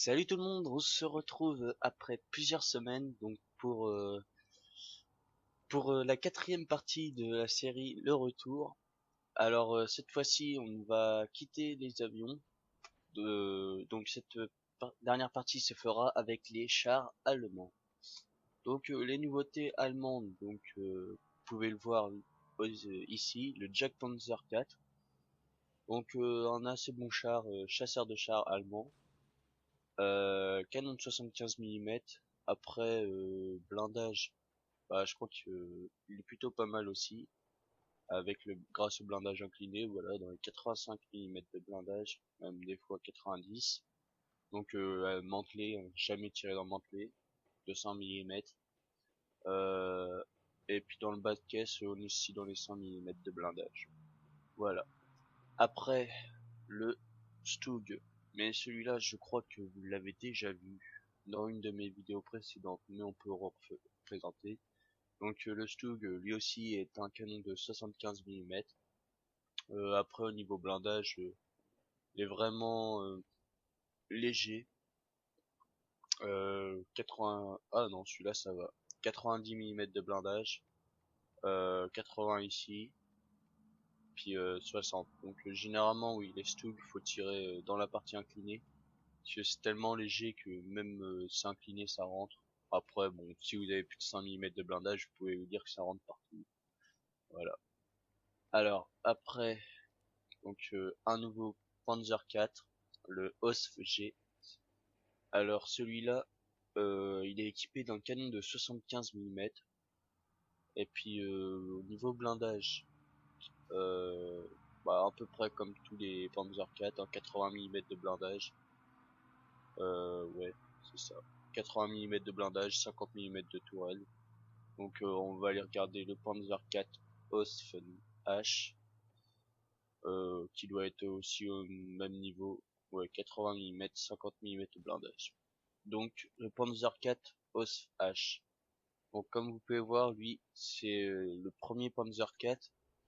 Salut tout le monde, on se retrouve après plusieurs semaines donc pour la quatrième partie de la série Le Retour. Alors cette fois-ci on va quitter les avions. Donc cette dernière partie se fera avec les chars allemands. Donc les nouveautés allemandes, vous pouvez le voir ici, le Jack Panzer IV. Donc un assez bon char, chasseur de chars allemand. Canon de 75 mm. Après, blindage, bah, je crois que il est plutôt pas mal aussi. Avec grâce au blindage incliné, voilà, dans les 85 mm de blindage, même des fois 90. Donc, mantelé, jamais tiré dans mantelé, 200 mm. Euh, et puis dans le bas de caisse, on est aussi dans les 100 mm de blindage. Voilà. Après, le Stug. Mais celui-là, je crois que vous l'avez déjà vu dans une de mes vidéos précédentes, mais on peut représenter. Donc le Stug, lui aussi, est un canon de 75 mm. Après, au niveau blindage, il est vraiment léger. 80... Ah non, celui-là, ça va. 90 mm de blindage. 80 ici. Puis 60. Donc généralement, oui, les Stug, faut tirer dans la partie inclinée. Parce que c'est tellement léger que même c'est incliné, ça rentre. Après, bon, si vous avez plus de 5 mm de blindage, vous pouvez vous dire que ça rentre partout. Voilà. Alors, après, un nouveau Panzer IV, le OSF G. Alors, celui-là, il est équipé d'un canon de 75 mm. Et puis, au niveau blindage, euh, bah, à peu près comme tous les Panzer IV, 80 mm de blindage. Ouais, c'est ça. 80 mm de blindage, 50 mm de tourelle. Donc on va aller regarder le Panzer IV Osfen H, qui doit être aussi au même niveau. Ouais, 80 mm, 50 mm de blindage. Donc le Panzer IV Osf H. Donc comme vous pouvez voir, lui, c'est le premier Panzer IV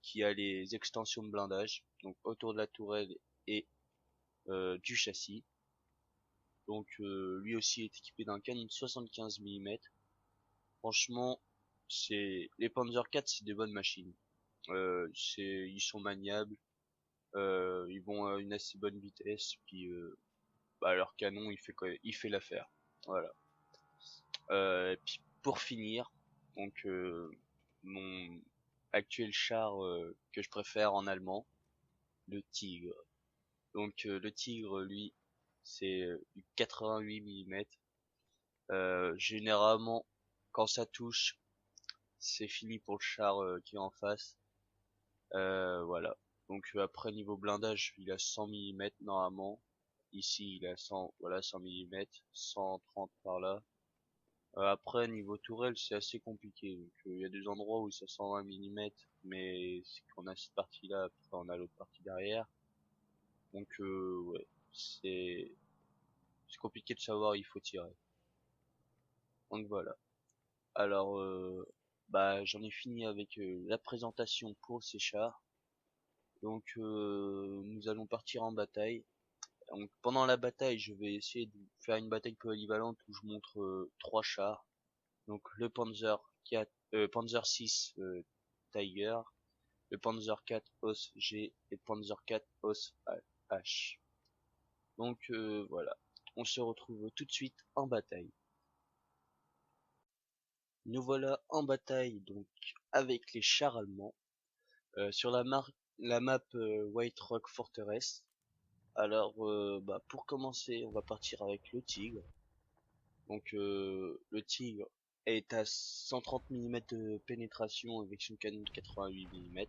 qui a les extensions de blindage, donc autour de la tourelle et du châssis. Donc lui aussi est équipé d'un canon de 75 mm. Franchement, les Panzer IV, c'est des bonnes machines. Ils sont maniables, ils vont à une assez bonne vitesse, puis bah, leur canon il fait l'affaire. Voilà. Et puis pour finir, donc mon actuel char que je préfère en allemand, le Tigre. Donc le Tigre, lui, c'est du 88 mm. Généralement, quand ça touche, c'est fini pour le char qui est en face. Voilà. Donc après niveau blindage, il a 100 mm normalement. Ici, il a 100, voilà 100 mm, 130 par là. Après niveau tourelle, c'est assez compliqué. Donc il y a des endroits où c'est 120 mm, mais c'est qu'on a cette partie-là, après on a l'autre partie derrière. Donc ouais, c'est compliqué de savoir, il faut tirer. Donc voilà. Alors bah j'en ai fini avec la présentation pour ces chars. Donc nous allons partir en bataille. Donc pendant la bataille, je vais essayer de faire une bataille polyvalente où je montre trois chars. Donc le Panzer 6 Tiger, le Panzer 4 Os G et le Panzer 4 Os H. Donc voilà, on se retrouve tout de suite en bataille. Nous voilà en bataille donc avec les chars allemands sur la map White Rock Fortress. Alors, bah, pour commencer, on va partir avec le Tigre. Donc, le Tigre est à 130 mm de pénétration avec son canon de 88 mm.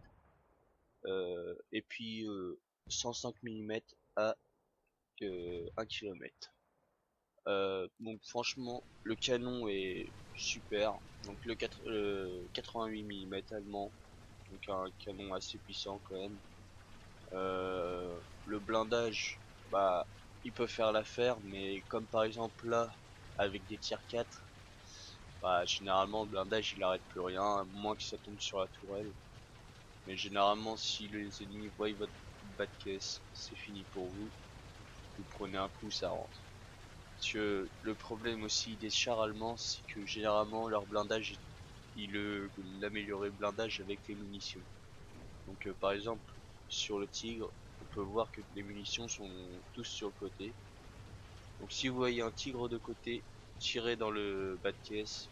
Et puis, 105 mm à 1 km. Donc, franchement, le canon est super. Donc, le 88 mm allemand. Donc, un canon assez puissant quand même. Le blindage, bah, il peut faire l'affaire, mais comme par exemple là, avec des tiers 4, bah, généralement le blindage il arrête plus rien, à moins que ça tombe sur la tourelle. Mais généralement, si les ennemis voient votre bas de caisse, c'est fini pour vous. Vous prenez un coup, ça rentre. Le problème aussi des chars allemands, c'est que généralement leur blindage, l'améliorer le blindage avec les munitions. Donc par exemple, sur le Tigre, on peut voir que les munitions sont tous sur le côté. Donc si vous voyez un Tigre de côté, tirez dans le bas de caisse,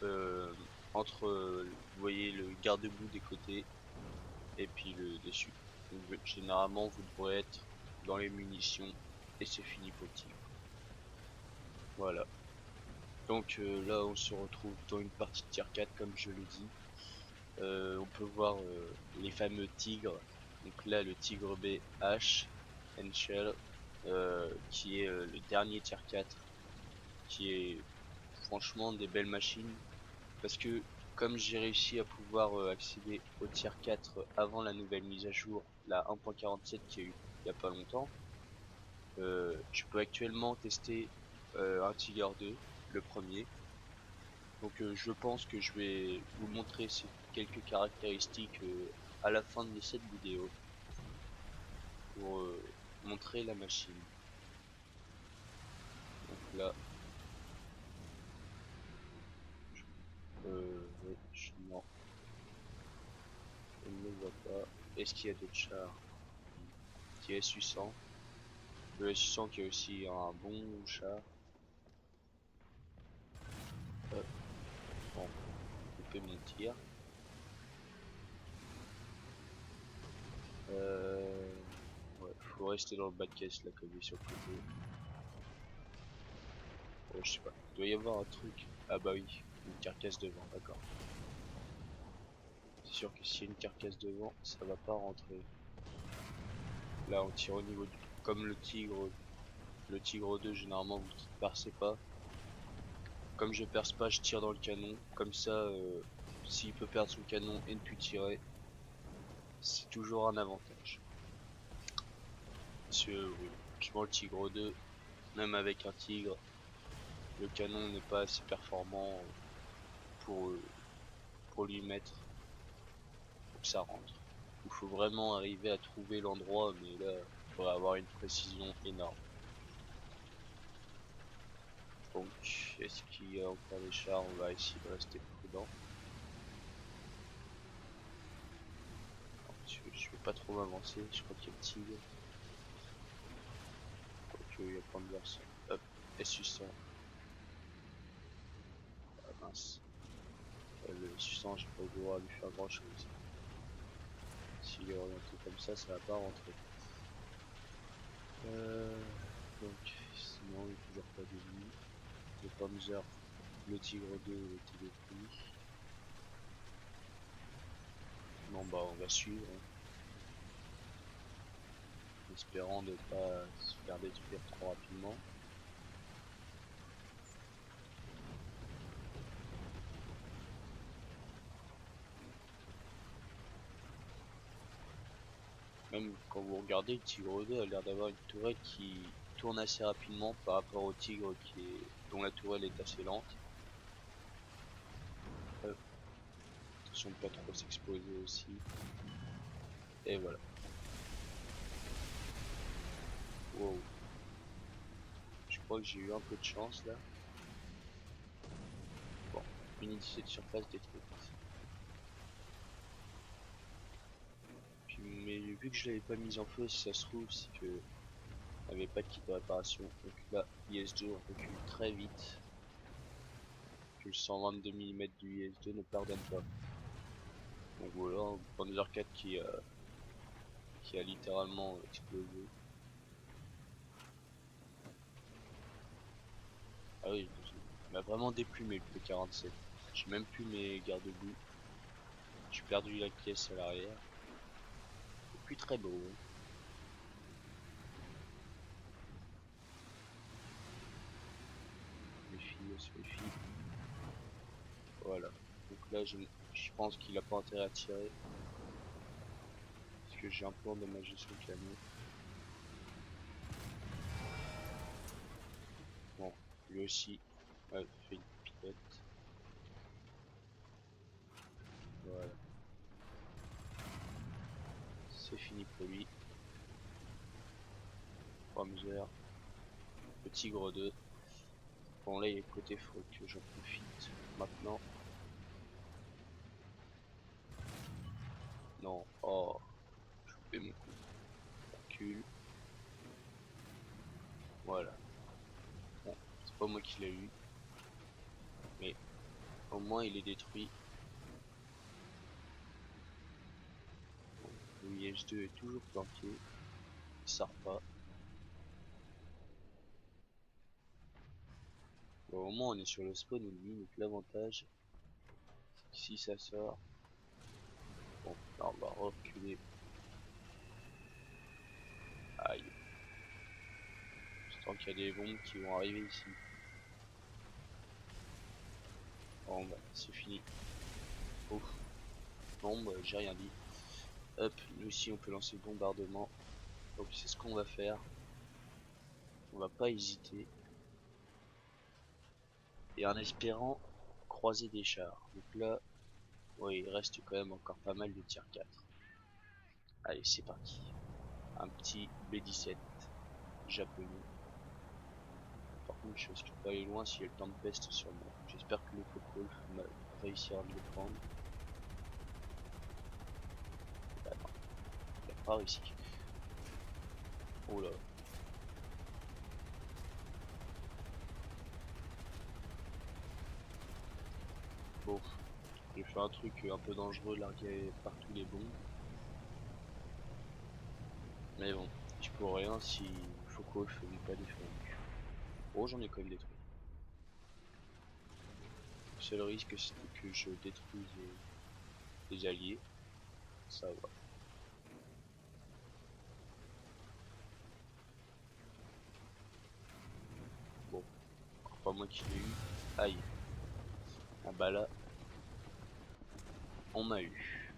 euh, vous voyez le garde-boue des côtés et puis le dessus. Donc, généralement, vous devrez être dans les munitions et c'est fini pour le Tigre. Voilà. Donc là, on se retrouve dans une partie de tier 4, comme je l'ai dit. On peut voir les fameux tigres. Donc là, le tigre B H, Henschel, qui est le dernier tier 4, qui est franchement des belles machines. Parce que comme j'ai réussi à pouvoir accéder au tier 4 avant la nouvelle mise à jour, la 1.47 qui a eu il y a pas longtemps, je peux actuellement tester un Tiger 2, le premier. Donc je pense que je vais vous montrer ces quelques caractéristiques à la fin de cette vidéo pour montrer la machine. Donc là, oui, non, je ne le vois pas. Est-ce qu'il y a d'autres chars? Qui est S800. Le S800 qui est aussi un bon char. Bon, on fait mon tir. Ouais, faut rester dans le bas de caisse là comme il est sur le côté. Oh, je sais pas, il doit y avoir un truc. Ah bah oui, une carcasse devant, d'accord. C'est sûr que s'il y a une carcasse devant, ça va pas rentrer. Là on tire au niveau du... Comme le tigre 2 généralement vous ne percez pas. Comme je perce pas, je tire dans le canon. Comme ça, s'il peut perdre son canon et ne plus tirer, c'est toujours un avantage. Parce que oui, franchement le tigre 2, même avec un tigre, le canon n'est pas assez performant pour, pour lui mettre pour que ça rentre. Il faut vraiment arriver à trouver l'endroit, mais là, il faudrait avoir une précision énorme. Donc, est-ce qu'il y a encore des chars? On va essayer de rester prudent. Je vais pas trop m'avancer, je crois qu'il y a le tigre. Ok, il y a plein de versions. Hop, S800. Ah mince. Le S800, j'ai pas le droit à lui faire grand chose. S'il est orienté comme ça va pas rentrer. Donc, sinon, il n'y a toujours pas d'ennemis. Le Panzer, le Tigre 2 était détruit. Bon bah on va suivre, hein, espérant ne pas se faire détruire trop rapidement. Même quand vous regardez, le Tigre 2 a l'air d'avoir une tourelle qui tourne assez rapidement par rapport au Tigre dont la tourelle est assez lente. Attention de pas trop s'exposer aussi. Et voilà. Wow. Je crois que j'ai eu un peu de chance là. Bon, une unité de surface détruite. Mais vu que je l'avais pas mise en feu, si ça se trouve, c'est que il n'y avait pas de kit de réparation. Donc là, IS-2 on recule très vite. Que le 122 mm du IS-2 ne pardonne pas. Donc voilà, un Panzer 4 qui a littéralement explosé. Ah oui, il m'a vraiment déplumé le P47. J'ai même plus mes garde-boue. J'ai perdu la caisse à l'arrière. C'est plus très beau. Hein. Les filles, les filles. Voilà. Donc là, je pense qu'il a pas intérêt à tirer. Parce que j'ai un peu endommagé son canon. Bon, lui aussi, ouais, fait une piquette. Voilà. C'est fini pour lui. Panzer. le tigre 2. Bon là il est de côté, faut que j'en profite maintenant. Non, oh, je fais mon coup. Recule. Voilà. Bon, c'est pas moi qui l'ai eu. Mais au moins il est détruit. Bon, le IH2 est toujours planqué. Il sort pas. Bon, au moins on est sur le spawn ennemi, donc l'avantage, si ça sort, bon, là on va reculer. Aïe. Je sens qu'il y a des bombes qui vont arriver ici. Bon bah c'est fini. Ouf. Bon bah j'ai rien dit. Hop, nous aussi on peut lancer le bombardement. Donc c'est ce qu'on va faire. On va pas hésiter. Et en espérant croiser des chars. Donc là, ouais, il reste quand même encore pas mal de tier 4. Allez, c'est parti. Un petit B-17 japonais. Par contre, je risque de pas aller loin s'il y a le Tempest sur moi. J'espère que le Focke-Wulf va réussir à me le prendre. Bah non, il a pas réussi. Oh là. Bon, j'ai fait un truc un peu dangereux, larguer partout les bombes. Mais bon, je peux rien si Focke-Wulf n'est pas défendu. Oh, j'en ai quand même détruit. Le seul risque c'était que je détruise les alliés. Ça va. Bon, encore pas moi qui l'ai eu. Aïe. Ah bah là, on m'a eu.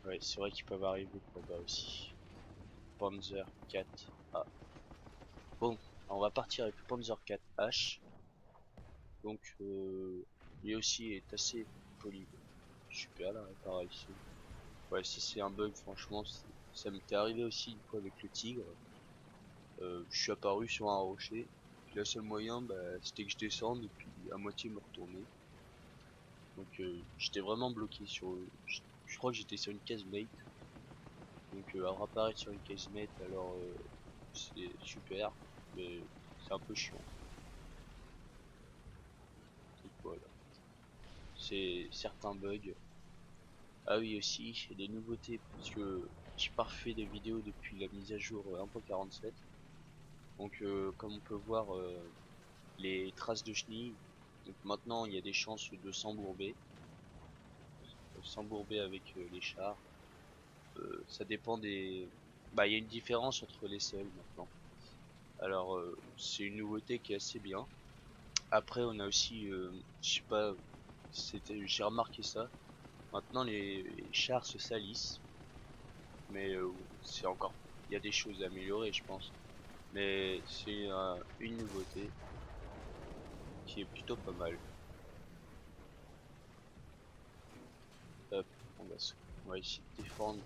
Ouais, c'est vrai qu'ils peuvent arriver là-bas aussi. Panzer 4A. Bon, on va partir avec le Panzer 4H. Donc, lui aussi est assez poli. Super la réparation. Ouais, ça c'est un bug, franchement. Ça m'était arrivé aussi une fois avec le tigre. Je suis apparu sur un rocher. Puis le seul moyen, bah, c'était que je descende et puis à moitié me retourner. Donc, j'étais vraiment bloqué sur. Je crois que j'étais sur une casemate. Donc, à réapparaître sur une casemate, alors c'est super, mais c'est un peu chiant. Donc voilà. C'est certains bugs. Ah oui aussi, il y a des nouveautés parce que j'ai pas refait des vidéos depuis la mise à jour 1.47. Donc comme on peut voir les traces de chenilles, donc maintenant il y a des chances de s'embourber avec les chars. Ça dépend des. Bah il y a une différence entre les sols maintenant. Alors c'est une nouveauté qui est assez bien. Après on a aussi, je sais pas, j'ai remarqué ça. Maintenant les chars se salissent, mais c'est encore, il y a des choses à améliorer je pense. Mais c'est une nouveauté qui est plutôt pas mal. Hop, on va essayer de défendre.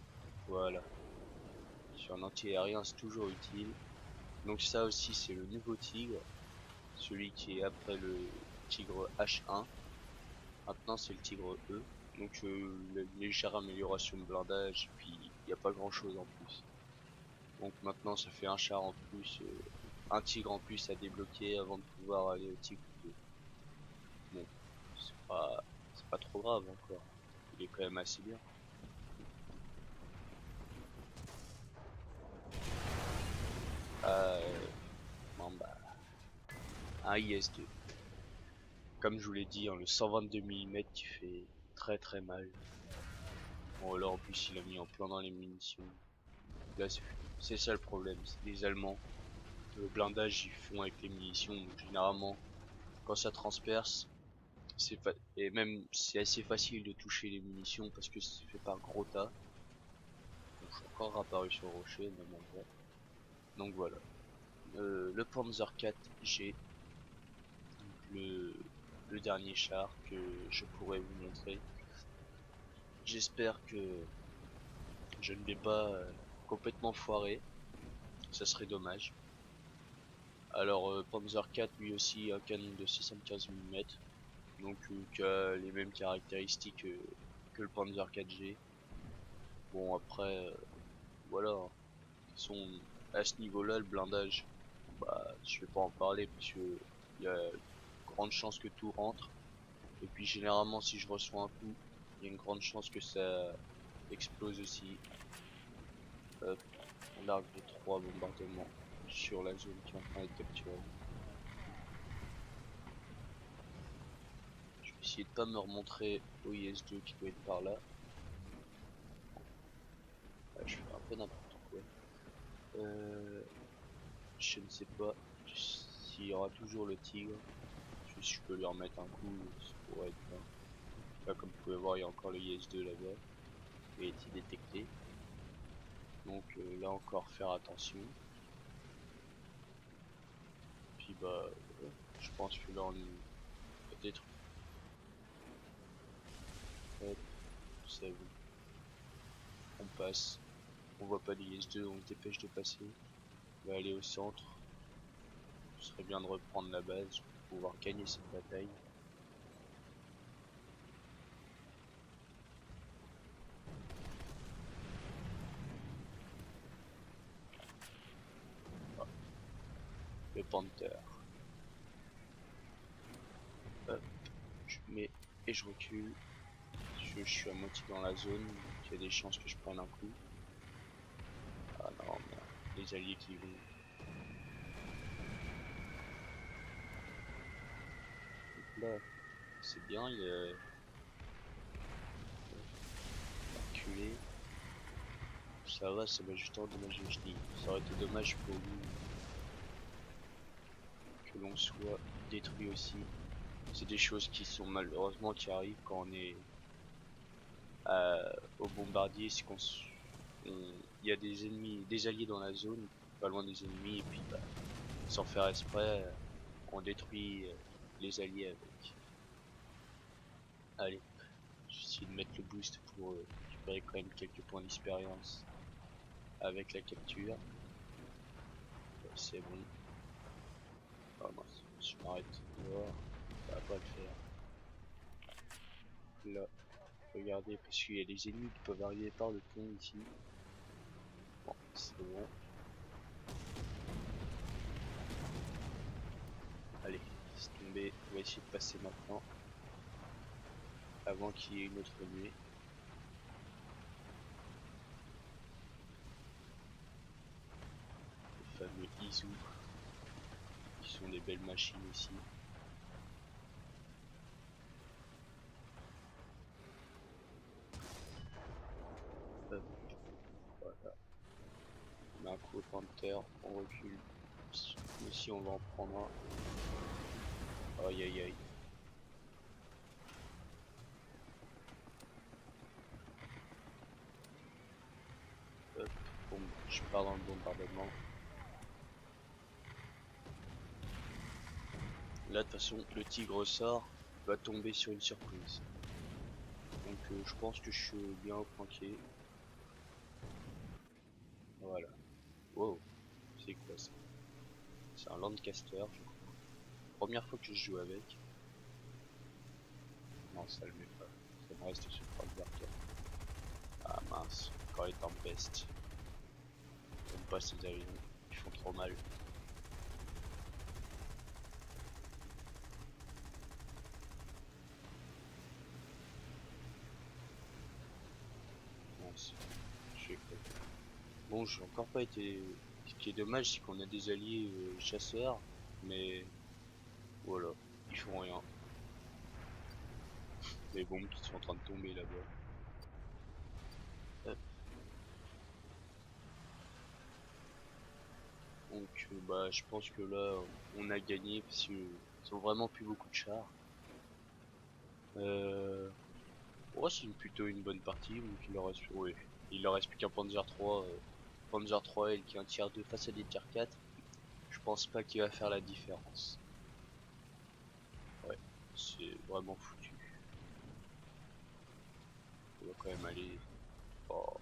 Voilà. Sur un anti-aérien c'est toujours utile. Donc ça aussi c'est le nouveau tigre. Celui qui est après le tigre H1. Maintenant c'est le tigre E. Donc une légère amélioration de blindage. Puis il n'y a pas grand chose en plus. Donc maintenant ça fait un char en plus. Un tigre en plus à débloquer avant de pouvoir aller au tigre 2. Bon, c'est pas trop grave encore. Il est quand même assez bien. Bon bah, un IS-2. Comme je vous l'ai dit, hein, le 122 mm qui fait très très mal. Bon là en plus il a mis en plein dans les munitions. Là c'est ça le problème, les Allemands. Le blindage ils font avec les munitions, donc généralement quand ça transperce, et même c'est assez facile de toucher les munitions parce que c'est fait par gros tas. Donc, je suis encore apparu sur le rocher, même endroit. Donc voilà. Le Panzer 4G, le dernier char que je pourrais vous montrer. J'espère que je ne vais pas complètement foirer, ça serait dommage. Alors Panzer IV lui aussi un canon de 75 mm, donc qui a les mêmes caractéristiques que le Panzer 4G. Bon après voilà, hein. De toute façon à ce niveau-là le blindage, bah je vais pas en parler parce que il y a grande chance que tout rentre. Et puis généralement si je reçois un coup, il y a une grande chance que ça explose aussi. Hop, on largue les 3 bombardements sur la zone qui est en train d'être capturée. Je vais essayer de pas me remontrer au IS-2 qui doit être par là. Ouais, je fais un peu n'importe quoi. Je ne sais pas s'il y aura toujours le tigre. Si je peux lui remettre un coup, ça pourrait être bien. Là, comme vous pouvez voir, il y a encore le IS-2 là-bas. Il a été détecté. Donc là encore, faire attention. Puis bah, ouais, je pense que là on est détruit. Hop, ça vous. On passe. On voit pas l'IS-2, on se dépêche de passer. On va aller au centre. Ce serait bien de reprendre la base pour pouvoir gagner cette bataille. Ah, le Panther. Hop, je mets et je recule. Je suis à moitié dans la zone, donc il y a des chances que je prenne un coup. Ah non, merde. Les alliés qui vont. Donc là, c'est bien, il est reculé. Ça va, ça m'a juste endommagé. Je dis, ça aurait été dommage pour lui que l'on soit détruit aussi. C'est des choses qui sont malheureusement qui arrivent quand on est au bombardier, c'est il y a des ennemis, des alliés dans la zone, pas loin des ennemis, et puis bah, sans faire exprès, on détruit les alliés avec. Allez, j'essaie de mettre le boost pour récupérer quand même quelques points d'expérience avec la capture. C'est bon. Ah mince, si je m'arrête dehors, ça va pas le faire. Là, regardez, parce qu'il y a des ennemis qui peuvent arriver par le pont ici. Bon, c'est bon. Allez, laisse tomber, on va essayer de passer maintenant, avant qu'il y ait une autre nuée. Les fameux Izu, qui sont des belles machines aussi. Hop, voilà. On met un coup au Panther, on recule. Ici on va en prendre un. Aïe aïe aïe. Hop, bon, je pars dans le bombardement. Là de toute façon le tigre sort, va tomber sur une surprise. Donc je pense que je suis bien planqué. Voilà. Wow, c'est quoi ça? C'est un Lancaster, je crois. Première fois que je joue avec. Non, ça le met pas. Ça me reste sur le. Ah mince, encore les tempestes. J'aime pas ces avions, ils font trop mal. Mince, je suis con. Bon, j'ai encore pas été. Ce qui est dommage, c'est qu'on a des alliés chasseurs, mais voilà, ils font rien. Les bombes qui sont en train de tomber là-bas. Hop. Donc, bah, je pense que là, on a gagné parce qu'ils ont vraiment plus beaucoup de chars. Ouais, c'est plutôt une bonne partie, donc il leur reste, ouais, il leur reste plus qu'un Panzer 3, Panzer 3L qui est un tier 2 face à des tier 4. Je pense pas qu'il va faire la différence. Ouais, c'est vraiment foutu. On va quand même aller. Oh,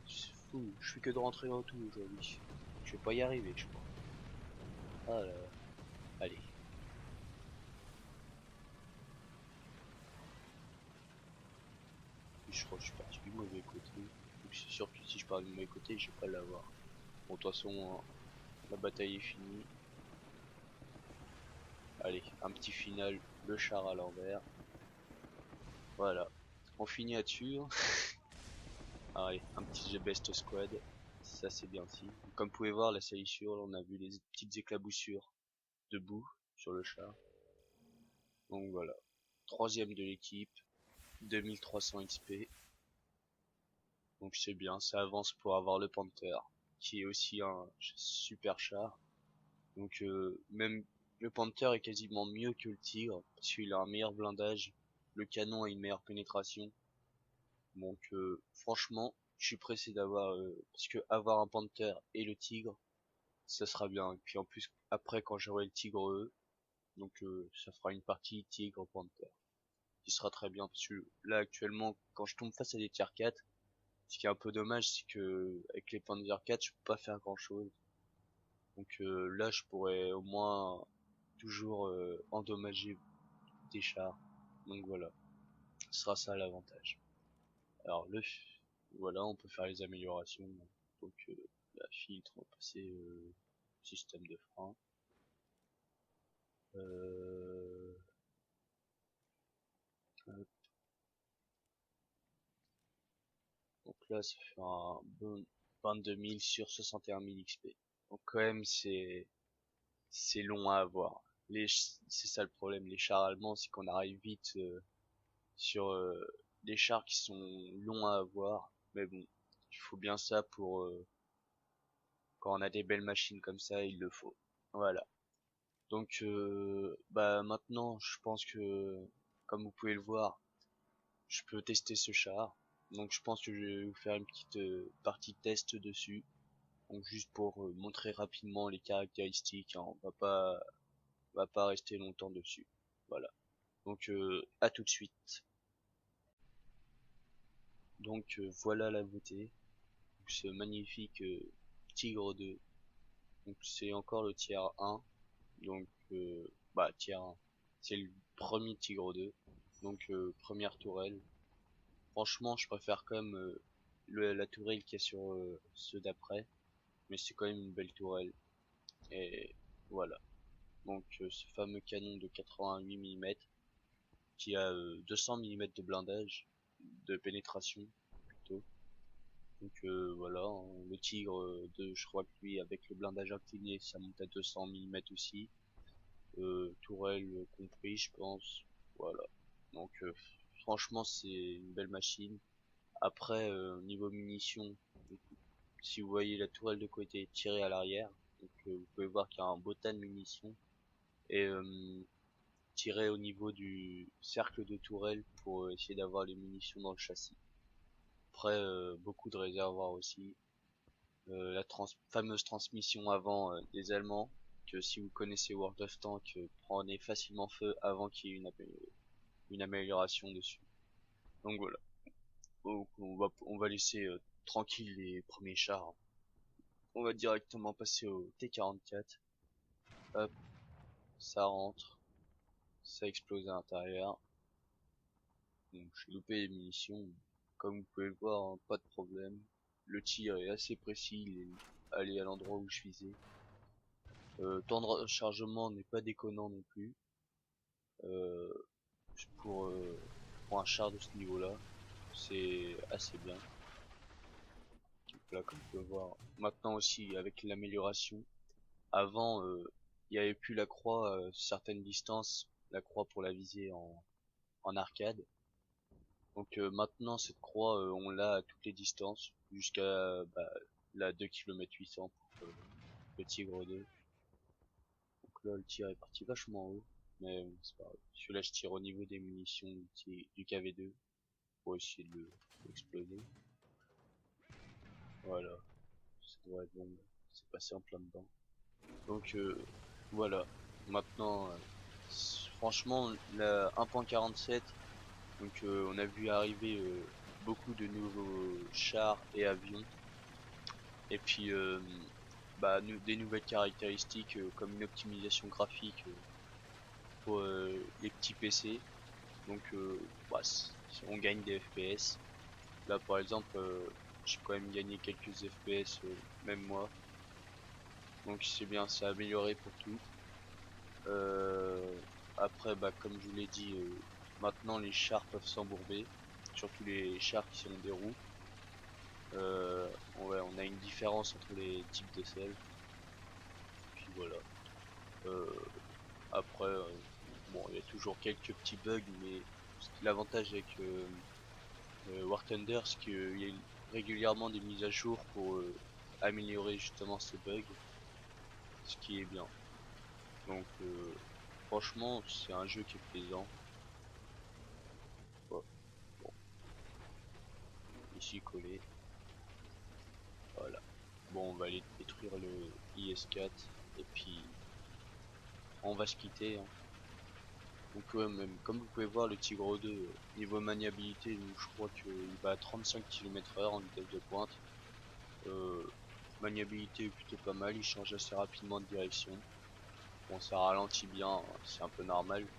c'est fou, je fais que de rentrer en tout aujourd'hui. Je vais pas y arriver, je crois. Ah là là. Allez. Je crois que je suis parti du mauvais côté. Donc c'est sûr que si je pars du mauvais côté, je vais pas l'avoir. Bon, de toute façon, hein, la bataille est finie. Allez, un petit final, le char à l'envers. Voilà. On finit là-dessus, hein. Allez, un petit The Best Squad. Ça c'est bien aussi. Comme vous pouvez voir, la salissure, là, on a vu les petites éclaboussures de boue sur le char. Donc voilà. Troisième de l'équipe. 2300 XP. Donc c'est bien, ça avance pour avoir le Panther, qui est aussi un super char. Donc même le Panther est quasiment mieux que le Tigre, parce qu'il a un meilleur blindage, le canon a une meilleure pénétration. Donc franchement, je suis pressé d'avoir, parce que avoir un Panther et le Tigre, ça sera bien. Et puis en plus, après quand j'aurai le Tigre E, donc ça fera une partie Tigre-Panther, qui sera très bien, parce que là actuellement, quand je tombe face à des tiers 4, ce qui est un peu dommage, c'est que avec les Panzer 4, je peux pas faire grand chose. Donc là, je pourrais au moins toujours endommager des chars. Donc voilà, ce sera ça l'avantage. Alors voilà, on peut faire les améliorations. Donc la filtre, on va passer système de frein. Euh, donc là, ça fait un bon 22 000 sur 61 000 XP. Donc quand même, c'est long à avoir. C'est ça le problème, les chars allemands, c'est qu'on arrive vite sur des chars qui sont longs à avoir. Mais bon, il faut bien ça pour quand on a des belles machines comme ça, il le faut. Voilà. Donc bah maintenant, je pense que comme vous pouvez le voir, je peux tester ce char. Donc je pense que je vais vous faire une petite partie test dessus. Donc juste pour montrer rapidement les caractéristiques, hein. On va pas rester longtemps dessus. Voilà. Donc à tout de suite. Donc voilà la beauté. Ce magnifique Tigre 2. Donc c'est encore le tiers 1. Donc bah tiers 1. C'est le premier Tigre 2. Donc première tourelle. Franchement je préfère quand même la tourelle qu'il y a sur ceux d'après. Mais c'est quand même une belle tourelle. Et voilà. Donc ce fameux canon de 88 mm qui a 200 mm de blindage, de pénétration plutôt. Donc voilà, hein, le Tigre je crois que lui avec le blindage incliné ça monte à 200 mm aussi. Tourelle compris je pense. Voilà. Donc franchement c'est une belle machine. Après niveau munitions, si vous voyez la tourelle de côté tirée à l'arrière, donc vous pouvez voir qu'il y a un beau tas de munitions. Et tirer au niveau du cercle de tourelle pour essayer d'avoir les munitions dans le châssis. Après, beaucoup de réservoirs aussi. La fameuse transmission avant des Allemands, que si vous connaissez World of Tank, prenez facilement feu avant qu'il y ait une amélioration dessus. Donc voilà. Donc, on va laisser tranquille les premiers chars. On va directement passer au T-44. Hop, ça rentre, ça explose à l'intérieur. Donc j'ai loupé les munitions. Comme vous pouvez le voir, hein, pas de problème. Le tir est assez précis, il est allé à l'endroit où je visais. Temps de rechargement n'est pas déconnant non plus. Euh, pour, euh, pour un char de ce niveau-là, c'est assez bien. Donc là, comme vous pouvez voir, maintenant aussi avec l'amélioration. Avant, il n'y avait plus la croix certaines distances, la croix pour la viser en arcade. Donc maintenant cette croix on l'a à toutes les distances jusqu'à bah, la 2 km 800 pour le Tigre 2. Donc là le tir est parti vachement haut, mais bon, c'est pas grave. Celui-là je tire au niveau des munitions du KV2 pour essayer de l'exploser. Voilà, ça devrait être bon, c'est passé en plein dedans. Donc voilà, maintenant franchement la 1.47, donc on a vu arriver beaucoup de nouveaux chars et avions. Et puis des nouvelles caractéristiques comme une optimisation graphique pour les petits PC. Donc on gagne des FPS. Là par exemple, j'ai quand même gagné quelques FPS, même moi. Donc c'est bien, c'est amélioré pour tout. Après, comme je vous l'ai dit, maintenant les chars peuvent s'embourber, surtout les chars qui sont des roues. Ouais, on a une différence entre les types de selles. Puis voilà. Euh, Après, bon, il y a toujours quelques petits bugs, mais l'avantage avec War Thunder, c'est qu'il y a régulièrement des mises à jour pour améliorer justement ces bugs, ce qui est bien. Donc, franchement, c'est un jeu qui est plaisant. Ouais, bon, ici collé, voilà. Bon, on va aller détruire le IS-4 et puis on va se quitter, hein. Donc même, comme vous pouvez voir, le Tigre 2, niveau maniabilité, je crois qu'il va à 35 km/h en vitesse de pointe. Euh, Maniabilité est plutôt pas mal, il change assez rapidement de direction. Bon, ça ralentit bien, hein, c'est un peu normal.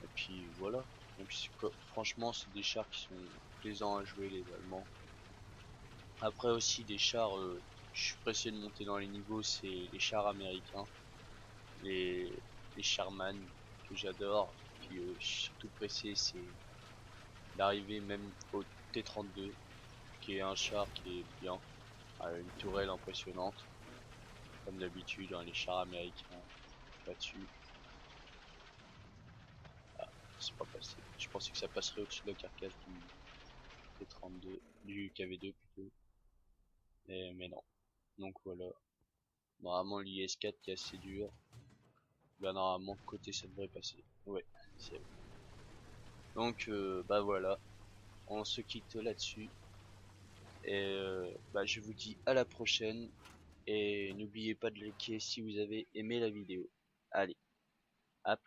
Et puis voilà. Donc franchement, c'est des chars qui sont plaisants à jouer, les Allemands. Après aussi des chars, je suis pressé de monter dans les niveaux, c'est les chars américains, les, les Sherman que j'adore. Puis je suis surtout pressé, c'est d'arriver même au T-32, qui est un char qui est bien, a une tourelle impressionnante, comme d'habitude, hein, les chars américains là-dessus. Ah, c'est pas passé. Je pensais que ça passerait au-dessus de la carcasse du T-32, du KV-2 plutôt, mais non. Donc voilà. Normalement l'IS-4 qui est assez dur, là normalement côté ça devrait passer. Ouais, c'est bon. Donc voilà, on se quitte là-dessus. Et je vous dis à la prochaine. Et n'oubliez pas de liker si vous avez aimé la vidéo. Allez, à plus.